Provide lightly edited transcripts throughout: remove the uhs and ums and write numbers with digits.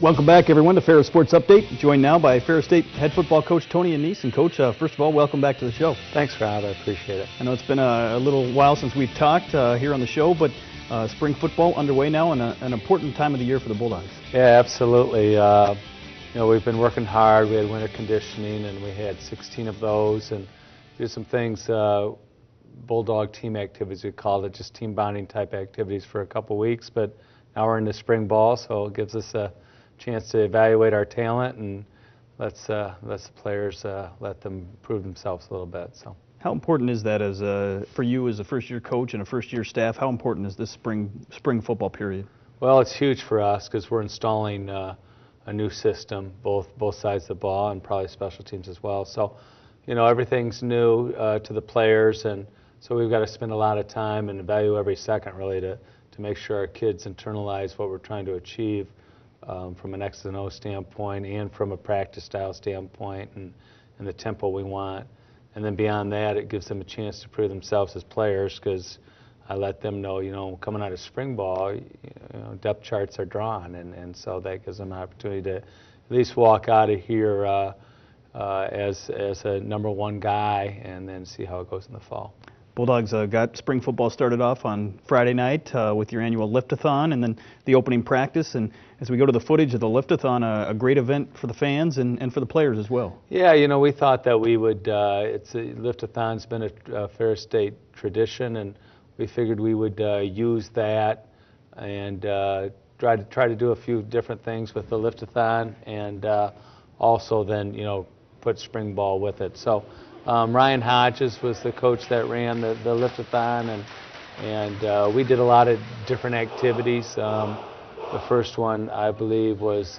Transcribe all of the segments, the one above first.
Welcome back, everyone, to Ferris Sports Update. Joined now by Ferris State head football coach Tony Annese. And Coach, first of all, welcome back to the show. Thanks, Rob. I appreciate it. I know it's been a little while since we've talked here on the show, but spring football underway now, and an important time of the year for the Bulldogs. Yeah, absolutely. We've been working hard. We had winter conditioning, and we had 16 of those, and did some things, Bulldog team activities, we called it, just team bonding type activities for a couple weeks. But now we're into spring ball, so it gives us a chance to evaluate our talent and let's the players let them prove themselves a little bit. So, how important is that for you as a first-year coach and a first-year staff? How important is this spring football period? Well, it's huge for us because we're installing a new system, both sides of the ball and probably special teams as well. So, everything's new to the players, and so we've got to spend a lot of time and value every second really to make sure our kids internalize what we're trying to achieve. From an X and O standpoint and from a practice style standpoint and the tempo we want. And then beyond that, it gives them a chance to prove themselves as players because I let them know, coming out of spring ball, depth charts are drawn, and so that gives them an opportunity to at least walk out of here as a number one guy and then see how it goes in the fall. Bulldogs got spring football started off on Friday night with your annual Lift-A-Thon and then the opening practice. And as we go to the footage of the Lift-A-Thon, a great event for the fans and for the players as well. Yeah, we thought that we would, Lift-A-Thon's been a Ferris State tradition, and we figured we would use that and try to do a few different things with the Lift-A-Thon and also then, put spring ball with it. So. Ryan Hodges was the coach that ran the Lift-A-Thon, and we did a lot of different activities. The first one, I believe, was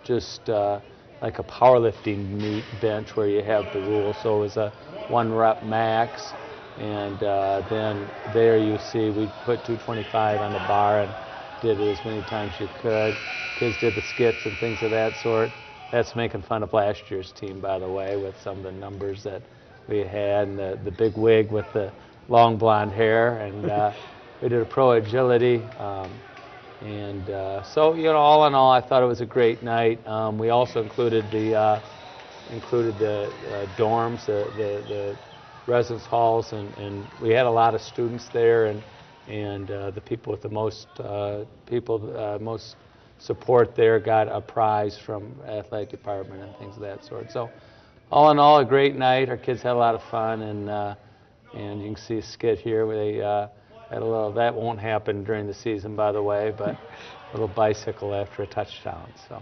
just like a powerlifting meet bench where you have the rules. So it was a 1 rep max, and then there you see we put 225 on the bar and did it as many times as you could. Kids did the skits and things of that sort. That's making fun of last year's team, by the way, with some of the numbers that we had, and the big wig with the long blonde hair, and we did a pro agility, so all in all, I thought it was a great night. We also included the dorms, the residence halls, and we had a lot of students there, and the people with the most most support there got a prize from athletic department and things of that sort. So. All in all, a great night. Our kids had a lot of fun, and you can see a skit here where they had a little. That won't happen during the season, by the way, but a little bicycle after a touchdown. So,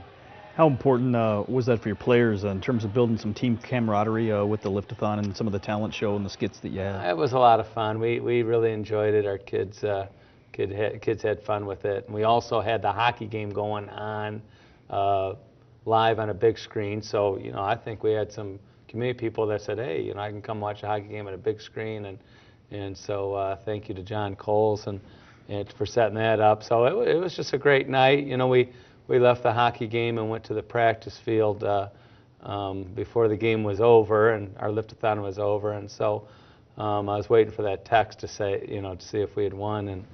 how important was that for your players in terms of building some team camaraderie with the Lift-A-Thon and some of the talent show and the skits that you had? It was a lot of fun. We really enjoyed it. Our kids had fun with it. And we also had the hockey game going on. Live on a big screen, so I think we had some community people that said, hey, I can come watch a hockey game on a big screen, and so thank you to John Coles and for setting that up. So it was just a great night. We left the hockey game and went to the practice field before the game was over and our Lift-A-Thon was over, and so I was waiting for that text to say, to see if we had won,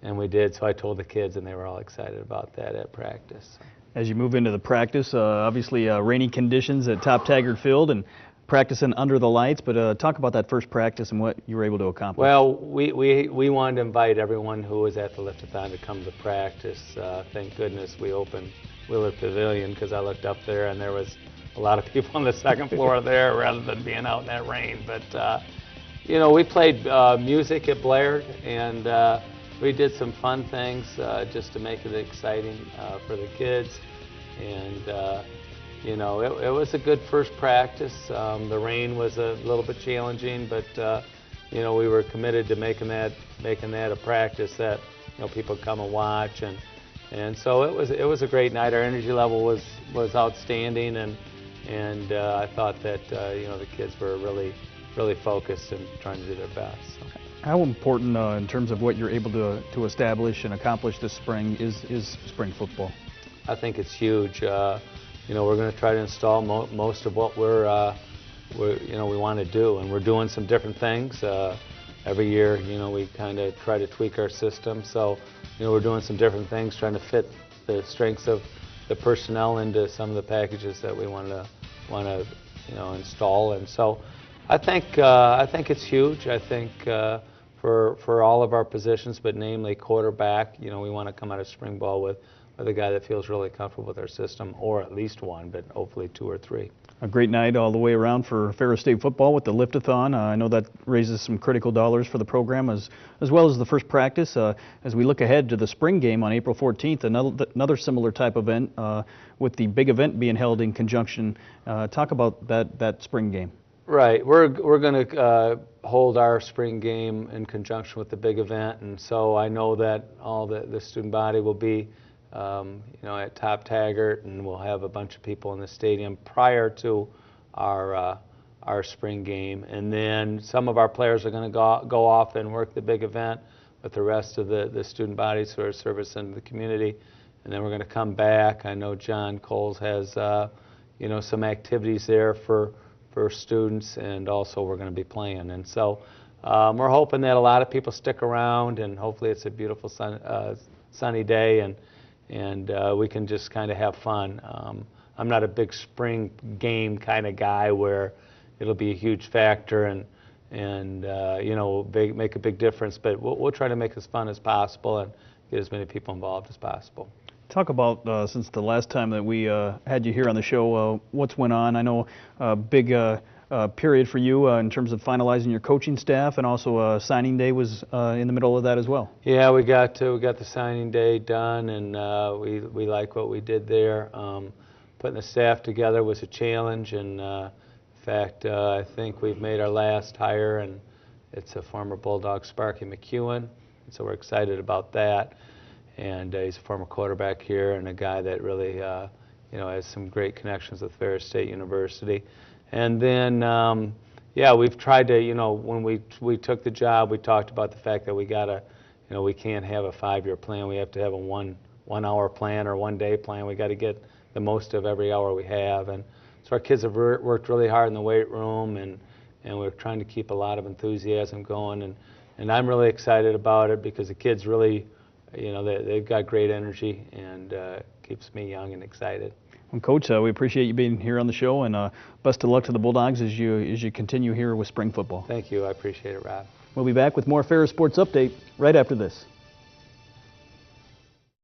and we did. So I told the kids, and they were all excited about that at practice. As you move into the practice, obviously rainy conditions at Top Taggart Field and practicing under the lights, but talk about that first practice and what you were able to accomplish. Well, we wanted to invite everyone who was at the Lift-A-Thon to come to practice. Thank goodness we opened Willard Pavilion because I looked up there and there was a lot of people on the second floor there rather than being out in that rain. But, we played music at Blair and we did some fun things just to make it exciting for the kids, and it was a good first practice. The rain was a little bit challenging, but we were committed to making that a practice that people come and watch, and so it was a great night. Our energy level was outstanding, and I thought that the kids were really focused and trying to do their best. So. How important in terms of what you're able to establish and accomplish this spring is spring football? I think it's huge. We're going to try to install most of what we want to do, and we're doing some different things. Every year, we kind of try to tweak our system. So, we're doing some different things, trying to fit the strengths of the personnel into some of the packages that we want to install. And so I think it's huge. I think for all of our positions, but namely quarterback, we want to come out of spring ball with a guy that feels really comfortable with our system, or at least one, but hopefully 2 or 3. A great night all the way around for Ferris State football with the Lift-A-Thon. I know that raises some critical dollars for the program as well as the first practice. As we look ahead to the spring game on April 14th, another similar type event with the big event being held in conjunction. Talk about that spring game. Right. We're going to hold our spring game in conjunction with the big event, and so I know that all the student body will be at Top Taggart, and we'll have a bunch of people in the stadium prior to our spring game. And then some of our players are going to go off and work the big event with the rest of the student bodies who are servicing the community. And then we're going to come back. I know John Coles has some activities there for students, and also we're going to be playing. And so we're hoping that a lot of people stick around, and hopefully it's a beautiful sunny day, and we can just kind of have fun. I'm not a big spring game kind of guy where it'll be a huge factor and make a big difference, but we'll try to make it as fun as possible and get as many people involved as possible. Talk about, since the last time that we had you here on the show, what's went on. I know a big period for you in terms of finalizing your coaching staff, and also signing day was in the middle of that as well. Yeah, we got the signing day done, and we like what we did there. Putting the staff together was a challenge, and in fact, I think we've made our last hire, and it's a former Bulldog, Sparky McEwen, so we're excited about that. And he's a former quarterback here, and a guy that really has some great connections with Ferris State University. And then, we've tried to, when we took the job, we talked about the fact that we gotta, we can't have a 5-year plan. We have to have a one-hour plan or one-day plan. We got to get the most of every hour we have. And so our kids have worked really hard in the weight room, and we're trying to keep a lot of enthusiasm going. And I'm really excited about it because the kids really, they've got great energy, and keeps me young and excited. Well, Coach, we appreciate you being here on the show, and best of luck to the Bulldogs as you continue here with spring football. Thank you. I appreciate it, Rob. We'll be back with more Ferris Sports Update right after this.